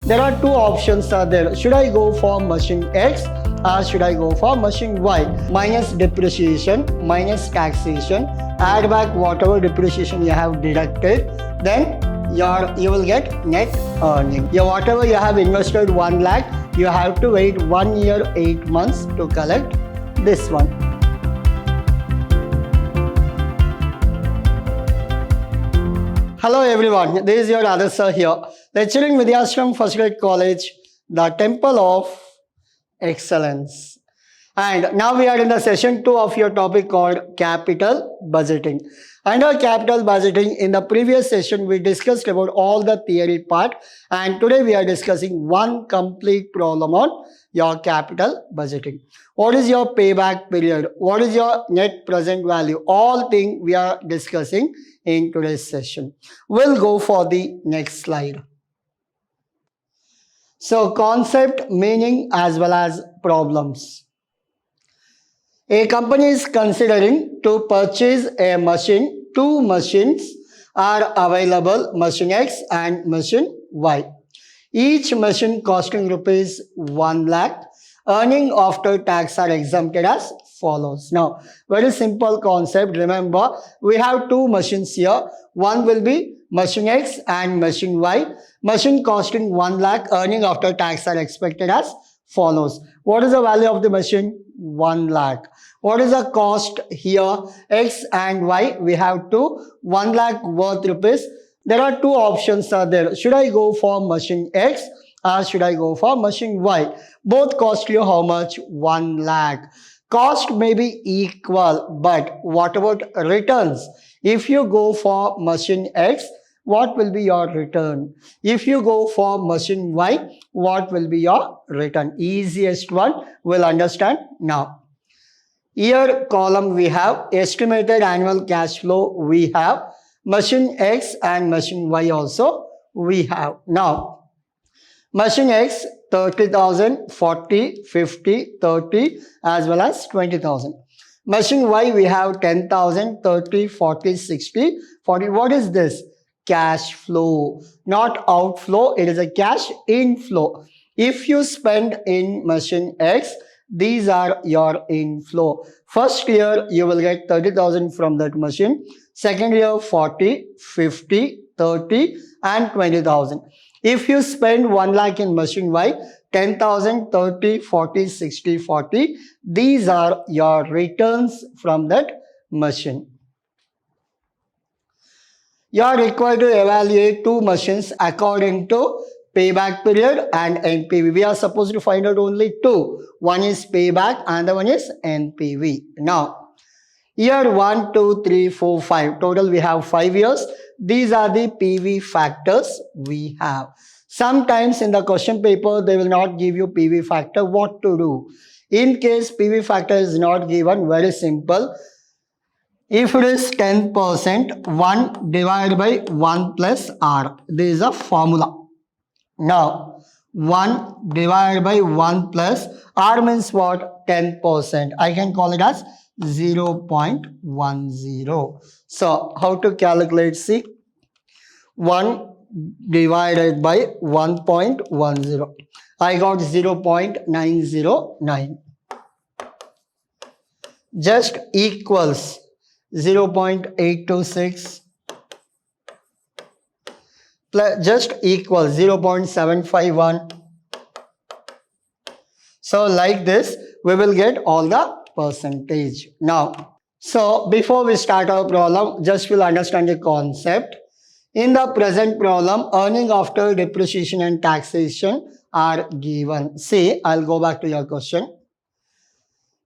there are two options are there. Should I go for machine X or should I go for machine Y? Minus depreciation, minus taxation, add back whatever depreciation you have deducted, then you will get net earning. Whatever you have invested 1 lakh, you have to wait 1 year 8 months to collect this one. Hello everyone, this is your Aditya here, lecturing Vidhyaashram First Grade College, the Temple of Excellence. And now we are in the session 2 of your topic called capital budgeting. Under capital budgeting, in the previous session we discussed about all the theory part, and today we are discussing one complete problem on your capital budgeting. What is your payback period? What is your net present value? All things we are discussing in today's session. We'll go for the next slide. So concept, meaning as well as problems. A company is considering to purchase a machine. Two machines are available, machine X and machine Y. Each machine costing rupees 1 lakh. Earning after tax are exempted as follows. Now, very simple concept. Remember, we have two machines here. One will be machine X and machine Y. Machine costing 1 lakh. Earning after tax are expected as follows. What is the value of the machine? 1 lakh. What is the cost here? X and Y. We have two 1 lakh worth rupees. There are two options are there. Should I go for machine X or should I go for machine Y? Both cost you how much? 1 lakh. Cost may be equal, but what about returns? If you go for machine X, what will be your return? If you go for machine Y, what will be your return? Easiest one we'll understand now. Here column we have estimated annual cash flow, we have machine X and machine Y also we have. Now, machine X 30,000, 40, 50, 30 as well as 20,000. Machine Y we have 10,000, 30, 40, 60, 40. What is this? Cash flow, not outflow. It is a cash inflow. If you spend in machine X, these are your inflow. First year you will get 30,000 from that machine. Second year 40, 50, 30 and 20,000. If you spend 1 lakh in machine Y, 10,000, 30, 40, 60, 40. These are your returns from that machine. You are required to evaluate two machines according to payback period and NPV. We are supposed to find out only two. One is payback and the one is NPV. Now, year 1, 2, 3, 4, 5. Total we have 5 years. These are the PV factors we have. Sometimes in the question paper, they will not give you PV factor. What to do? In case PV factor is not given, very simple. If it is 10%, 1 divided by 1 plus R. This is a formula. Now, 1 divided by 1 plus R means what? 10%. I can call it as 0.10. So, how to calculate? See, 1 divided by 1.10. I got 0.909. Just equals 0.826 plus just equals 0.751. So like this, we will get all the percentage. Now, so before we start our problem, just we'll understand the concept. In the present problem, earning after depreciation and taxation are given. See, I'll go back to your question.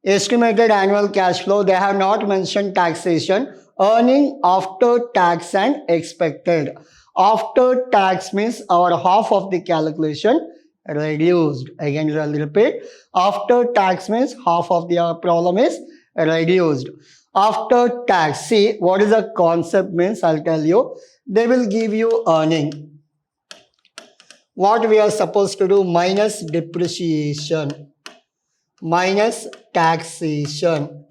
Estimated annual cash flow, they have not mentioned taxation. Earning after tax and expected. After tax means our half of the calculation reduced. Again, I'll repeat. After tax means half of the problem is reduced. After tax, see what is the concept means, I'll tell you. They will give you earning. What we are supposed to do? Minus depreciation, minus taxation.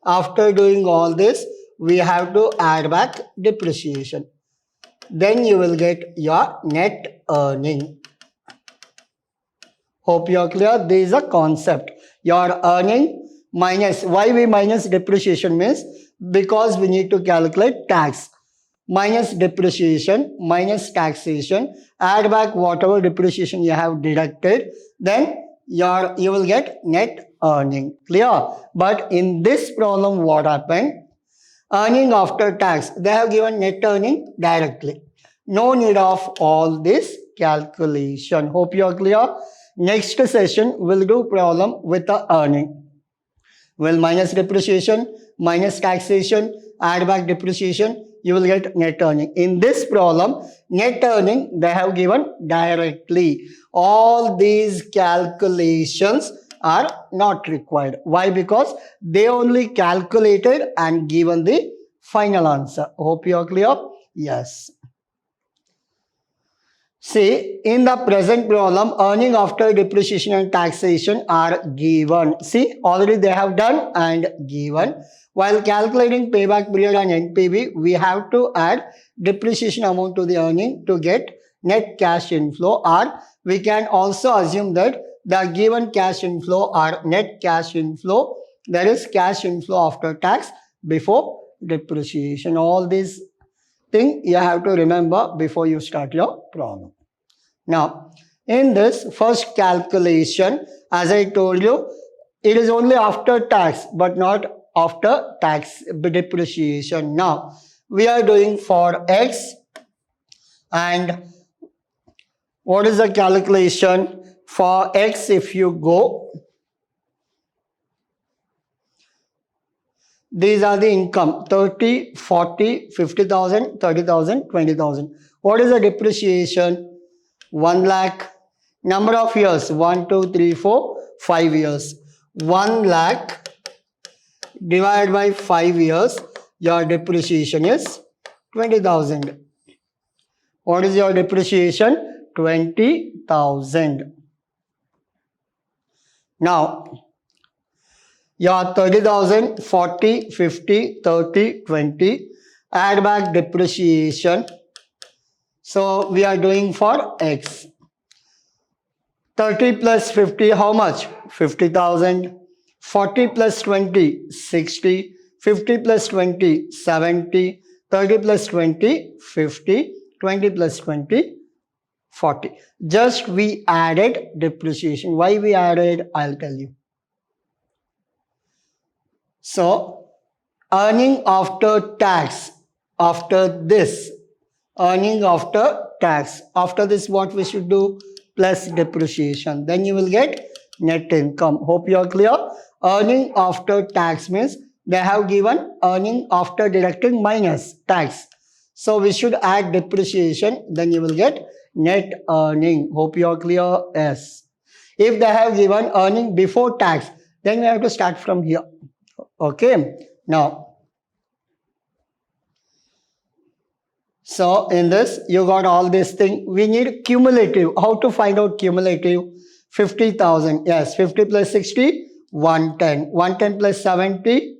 After doing all this, we have to add back depreciation. Then you will get your net earning. Hope you are clear. This is a concept. Your earning minus, why we minus depreciation means because we need to calculate tax. Minus depreciation, minus taxation, add back whatever depreciation you have deducted, then you will get net earning. Clear? But in this problem, what happened? Earning after tax, they have given net earning directly. No need of all this calculation. Hope you are clear. Next session, we'll do problem with the earning. Well, minus depreciation, minus taxation, add back depreciation, you will get net earning. In this problem, net earning they have given directly. All these calculations are not required. Why? Because they only calculated and given the final answer. Hope you are clear. Yes. See, in the present problem, earning after depreciation and taxation are given. See, already they have done and given. While calculating payback period and NPV, we have to add depreciation amount to the earning to get net cash inflow, or we can also assume that the given cash inflow or net cash inflow, that is cash inflow after tax before depreciation. All these thing you have to remember before you start your problem. Now, in this first calculation, as I told you, it is only after tax but not after tax depreciation. Now, we are doing for X, and what is the calculation for X? If you go, these are the income 30, 40, 50,000, 30,000, 20,000. What is the depreciation? 1 lakh. Number of years 1, 2, 3, 4, 5 years. 1 lakh divided by 5 years, your depreciation is 20,000. What is your depreciation? 20,000. Now, your 30,000, 40, 50, 30, 20, add back depreciation. So, we are doing for X. 30 plus 50, how much? 50,000. 40 plus 20, 60. 50 plus 20, 70. 30 plus 20, 50. 20 plus 20, 40. Just we added depreciation. Why we added? I'll tell you. So, earning after tax, after this, earning after tax, after this what we should do? Plus depreciation. Then you will get net income. Hope you are clear. Earning after tax means they have given earning after deducting minus tax. So we should add depreciation, then you will get net earning. Hope you are clear. Yes. If they have given earning before tax, then we have to start from here. Okay. Now, so in this, you got all this thing. We need cumulative. How to find out cumulative? 50,000. Yes, 50 plus 60, 110. 110 plus 70,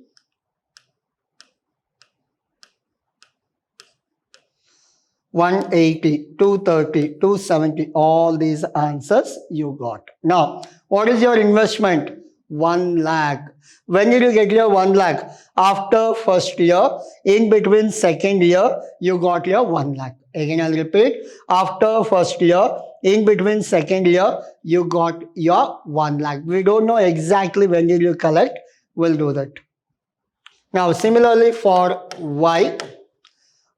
180, 230, 270. All these answers you got. Now, what is your investment? 1 lakh. When did you get your 1 lakh? After first year. In between second year, you got your 1 lakh. Again, I'll repeat. After first year, in between second year, you got your 1 lakh. We don't know exactly when did you collect. We'll do that. Now, similarly for Y,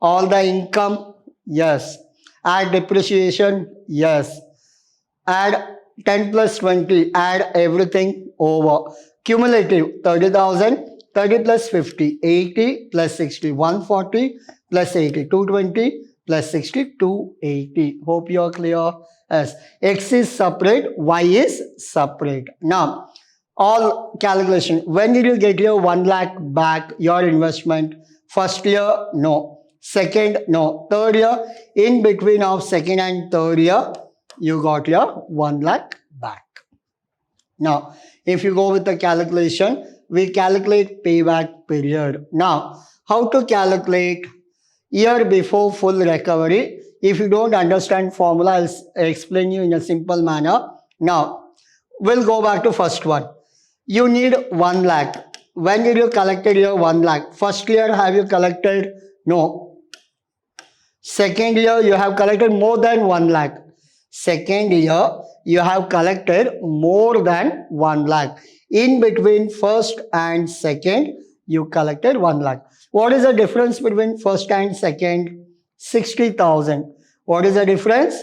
all the income, yes. Add depreciation, yes. Add 10 plus 20, add everything over. Cumulative 30,000, 30 plus 50, 80 plus 60, 140 plus 80, 220 plus 60, 280. Hope you are clear. Yes. X is separate, Y is separate. Now, all calculation. When did you get your 1 lakh back, your investment? First year? No. Second? No. Third year? In between of second and third year, you got your 1 lakh back. Now, if you go with the calculation, we calculate payback period. Now, how to calculate year before full recovery? If you don't understand formula, I'll explain you in a simple manner. Now, We'll go back to first one. You need 1 lakh. When did you collected your 1 lakh? First year have you collected? No. Second year you have collected more than 1 lakh. Second year you have collected more than 1 lakh. In between first and second you collected 1 lakh. What is the difference between first and second? 60,000. What is the difference?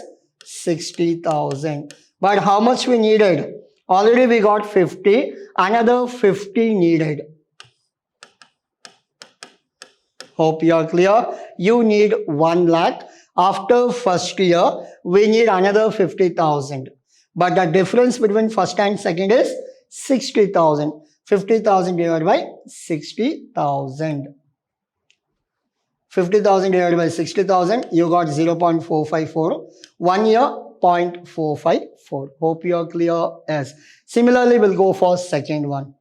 60,000. But how much we needed? Already we got 50. Another 50 needed. Hope you are clear. You need 1 lakh. After first year, we need another 50,000. But the difference between first and second is 60,000. 50,000 divided by 60,000. 50,000 divided by 60,000, you got 0.454. 1 year, 0.454. Hope you are clear. Yes. Similarly, we'll go for second one.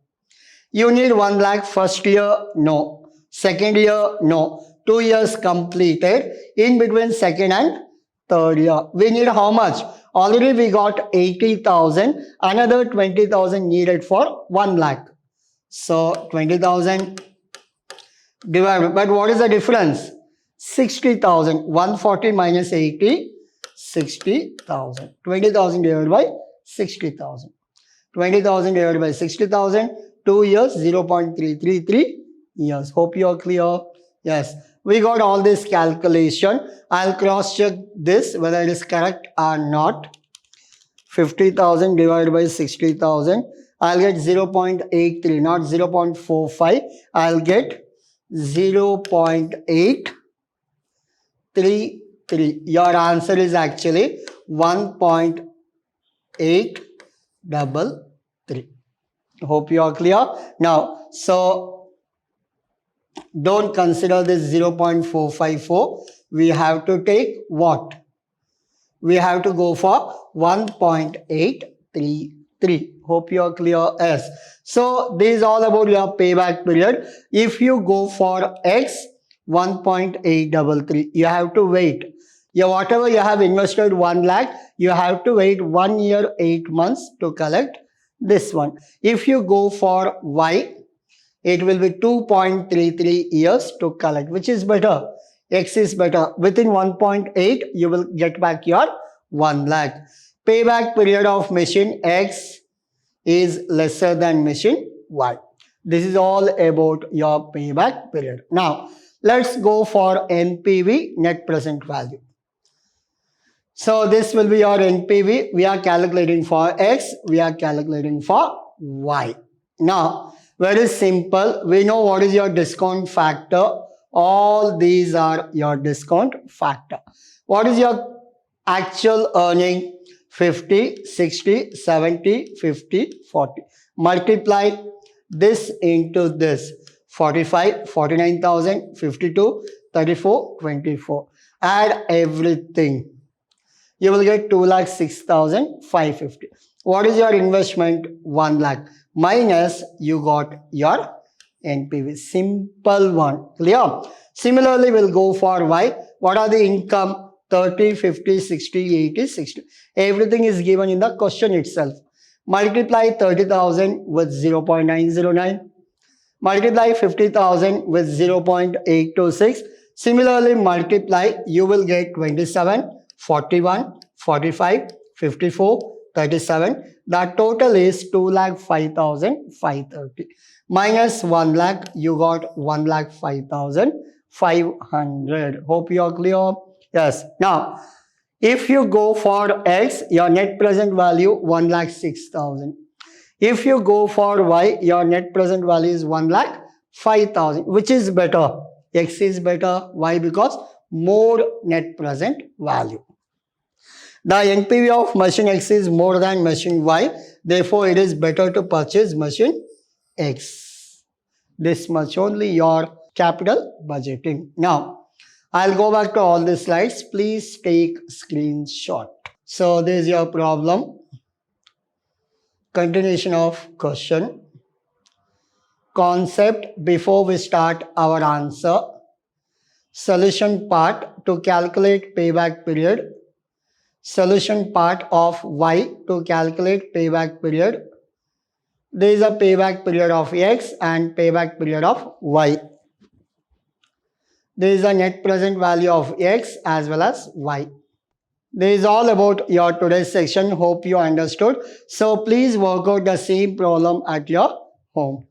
You need 1 lakh first year? No. Second year? No. 2 years completed. In between second and third year. We need how much? Already we got 80,000. Another 20,000 needed for 1 lakh. So 20,000 divided. But what is the difference? 60,000. 140 minus 80. 60,000. 20,000 divided by 60,000. 20,000 divided by 60,000. 2 years, 0.333 years. Hope you are clear. Yes. We got all this calculation. I'll cross check this whether it is correct or not. 50,000 divided by 60,000. I'll get 0.83, not 0.45. I'll get 0.833. Your answer is actually 1.833. Hope you are clear. Now, so don't consider this 0.454. We have to take what? We have to go for 1.833. Hope you are clear. Yes. So this is all about your payback period. If you go for X, 1.833, you have to wait. Whatever you have invested 1 lakh, you have to wait 1 year, 8 months to collect this one. If you go for Y, it will be 2.33 years to collect. Which is better? X is better. Within 1.8, you will get back your 1 lakh. Payback period of machine X is lesser than machine Y. This is all about your payback period. Now, let's go for NPV, net present value. So this will be your NPV. We are calculating for X. We are calculating for Y. Now, very simple. We know what is your discount factor. All these are your discount factor. What is your actual earning? 50, 60, 70, 50, 40. Multiply this into this. 45, 49,000, 52, 34, 24. Add everything. You will get 2,06,550. What is your investment? 1 lakh. Minus you got your NPV. Simple one. Clear? Similarly, we'll go for Y. What are the income? 30, 50, 60, 80, 60. Everything is given in the question itself. Multiply 30,000 with 0.909. Multiply 50,000 with 0.826. Similarly, multiply, you will get 27, 41, 45, 54, 37. The total is 2,05,530. Minus 1 lakh, you got 1,05,500. Hope you are clear. Yes. Now, if you go for X, your net present value 1,06,000. If you go for Y, your net present value is 1,05,000. Which is better? X is better. Why? Because more net present value. The NPV of machine X is more than machine Y. Therefore, it is better to purchase machine X. This much only your capital budgeting. Now, I'll go back to all the slides. Please take screenshot. So this is your problem. Continuation of question. Concept before we start our answer. Solution part to calculate payback period. solution part of Y to calculate payback period. There is a payback period of X and payback period of Y. There is a net present value of X as well as Y. This is all about your today's section. Hope you understood. So please work out the same problem at your home.